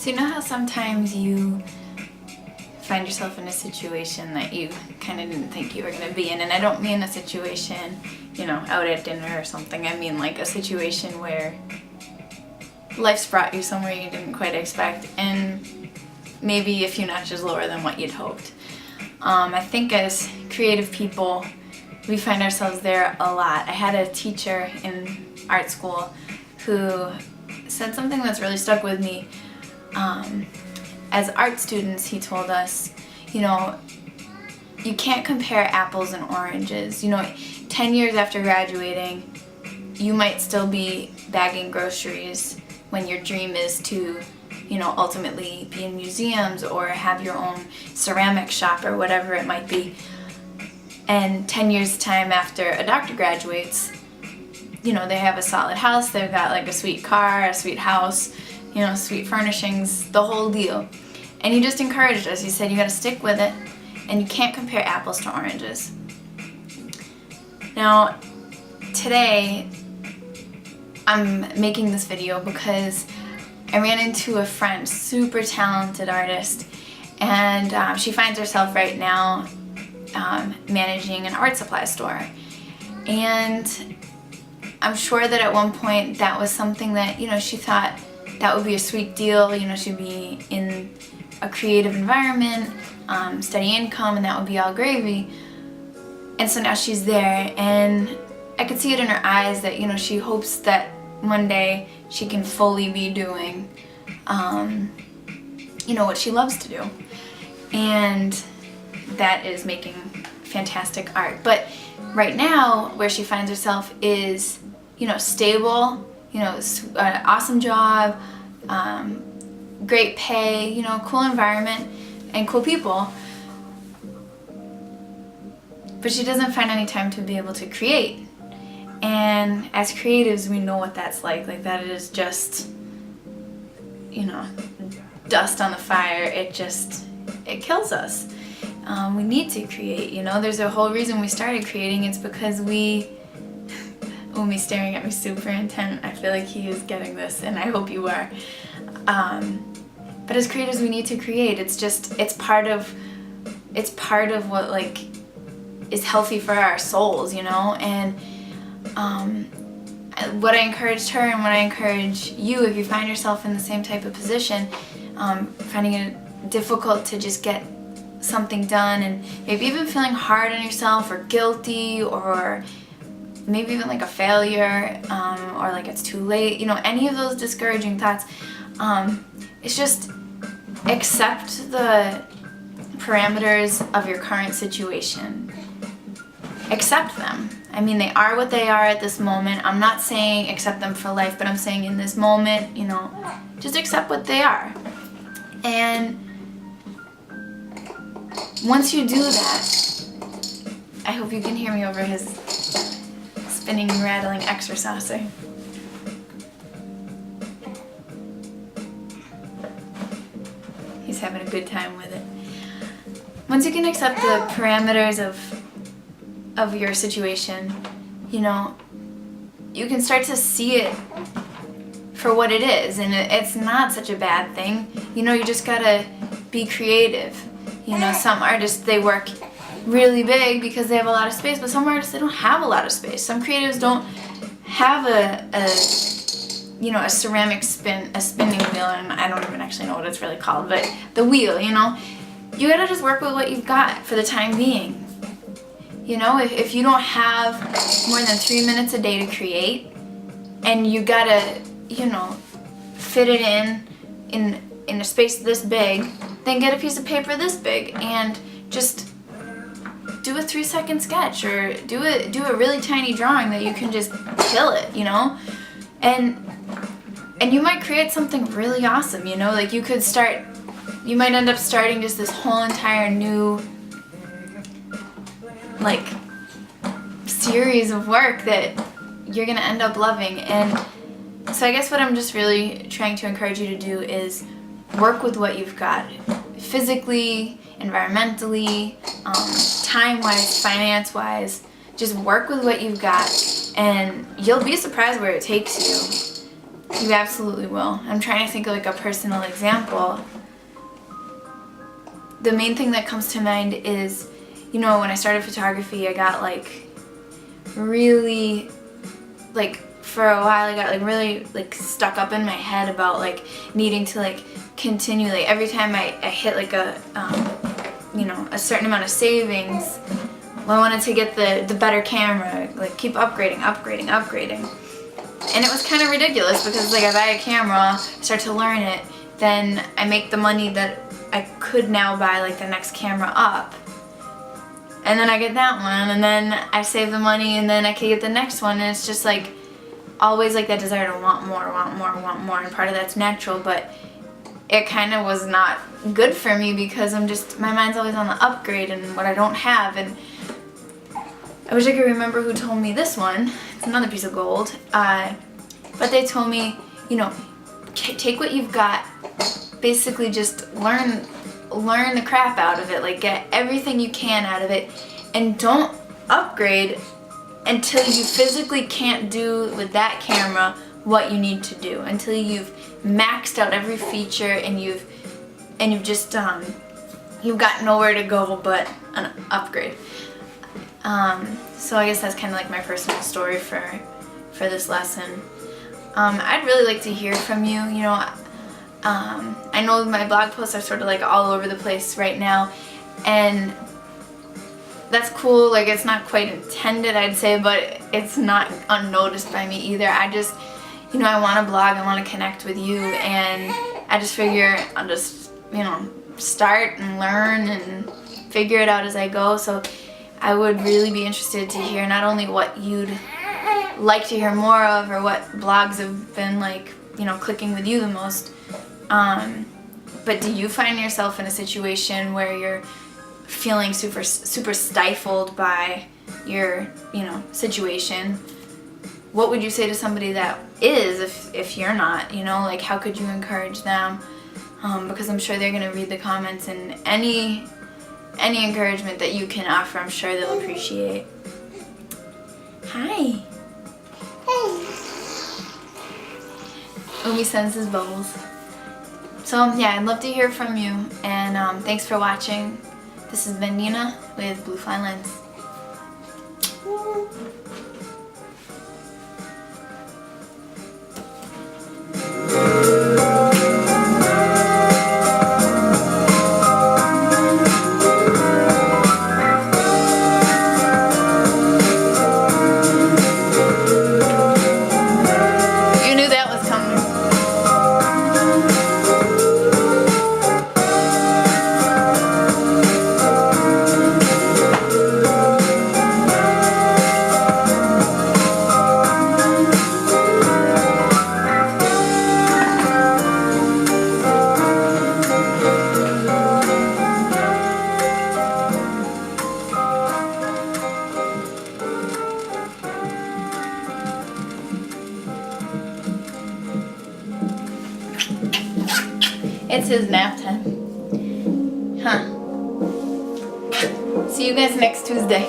So you know how sometimes you find yourself in a situation that you kind of didn't think you were going to be in, and I don't mean a situation, you know, out at dinner or something. I mean like a situation where life's brought you somewhere you didn't quite expect, and maybe a few notches lower than what you'd hoped. I think as creative people, we find ourselves there a lot. I had a teacher in art school who said something that's really stuck with me. As art students, he told us, you know, you can't compare apples and oranges. You know, 10 years after graduating, you might still be bagging groceries when your dream is to, you know, ultimately be in museums or have your own ceramic shop or whatever it might be. And 10 years time after a doctor graduates, you know, they have a solid house, they've got like a sweet car, a sweet house, you know, sweet furnishings, the whole deal. And he just encouraged us. He said, you gotta stick with it, and you can't compare apples to oranges. Now, today, I'm making this video because I ran into a friend, super talented artist, and she finds herself right now managing an art supply store. And I'm sure that at one point that was something that, you know, she thought that would be a sweet deal, you know, she'd be in a creative environment, steady income, and that would be all gravy. And so now she's there, and I could see it in her eyes that, you know, she hopes that one day she can fully be doing, you know, what she loves to do. And that is making fantastic art. But right now, where she finds herself is, you know, stable, you know, awesome job, great pay, you know, cool environment, and cool people. But she doesn't find any time to be able to create. And as creatives, we know what that's like that is just, you know, dust on the fire. It kills us. We need to create, you know. There's a whole reason we started creating. It's because Umi staring at me super intent. I feel like he is getting this, and I hope you are. But as creators, we need to create. It's part of what like is healthy for our souls, you know. And what I encouraged her and what I encourage you, if you find yourself in the same type of position, finding it difficult to just get something done, and maybe even feeling hard on yourself or guilty, or maybe even like a failure, or like it's too late, you know, any of those discouraging thoughts, it's just accept the parameters of your current situation. Accept them. I mean, they are what they are at this moment. I'm not saying accept them for life, but I'm saying in this moment, you know, just accept what they are. And once you do that, I hope you can hear me over his spinning and rattling exerciser. He's having a good time with it. Once you can accept the parameters of your situation, you know, you can start to see it for what it is, and it's not such a bad thing. You know, you just gotta be creative. You know, some artists, they work really big because they have a lot of space, but some artists, they don't have a lot of space. Some creatives don't have you know, a ceramic spinning wheel, and I don't even actually know what it's really called, but the wheel, you know. You gotta just work with what you've got for the time being. You know, if you don't have more than 3 minutes a day to create, and you gotta, you know, fit it in a space this big, then get a piece of paper this big and just do a 3-second sketch, or do a really tiny drawing that you can just kill it, you know? And you might create something really awesome, you know? Like you might end up starting just this whole entire new like series of work that you're gonna end up loving. And so I guess what I'm just really trying to encourage you to do is work with what you've got, physically, environmentally, time-wise, finance-wise. Just work with what you've got, and you'll be surprised where it takes you. You absolutely will. I'm trying to think of like a personal example. The main thing that comes to mind is, you know, when I started photography, I got like really, like for a while I got like really like stuck up in my head about like needing to like continue, like every time I hit like a, you know, a certain amount of savings, I wanted to get the better camera, like keep upgrading. And it was kind of ridiculous because like I buy a camera, start to learn it, then I make the money that I could now buy like the next camera up. And then I get that one, and then I save the money, and then I can get the next one, and it's just like always like that desire to want more, and part of that's natural, but it kind of was not good for me because my mind's always on the upgrade and what I don't have. And I wish I could remember who told me this one. It's another piece of gold. But they told me, you know, take what you've got, basically just learn the crap out of it, like get everything you can out of it, and don't upgrade until you physically can't do with that camera what you need to do, until you've maxed out every feature and you've just you've got nowhere to go but an upgrade. So I guess that's kind of like my personal story for this lesson. I'd really like to hear from you. You know, I know my blog posts are sort of like all over the place right now, and that's cool. Like, it's not quite intended, I'd say, but it's not unnoticed by me either. I just, you know, I want to blog, I want to connect with you, and I just figure I'll just, you know, start and learn and figure it out as I go. So I would really be interested to hear not only what you'd like to hear more of or what blogs have been like, you know, clicking with you the most, but do you find yourself in a situation where you're feeling super stifled by your, you know, situation? What would you say to somebody that is, if you're not, you know, like how could you encourage them? Because I'm sure they're going to read the comments, and any encouragement that you can offer, I'm sure they'll appreciate. Hi. Umi sends his bubbles. So yeah, I'd love to hear from you, and thanks for watching. This has been Nina with Blue Fly Lens. It's his nap time. Huh. See you guys next Tuesday.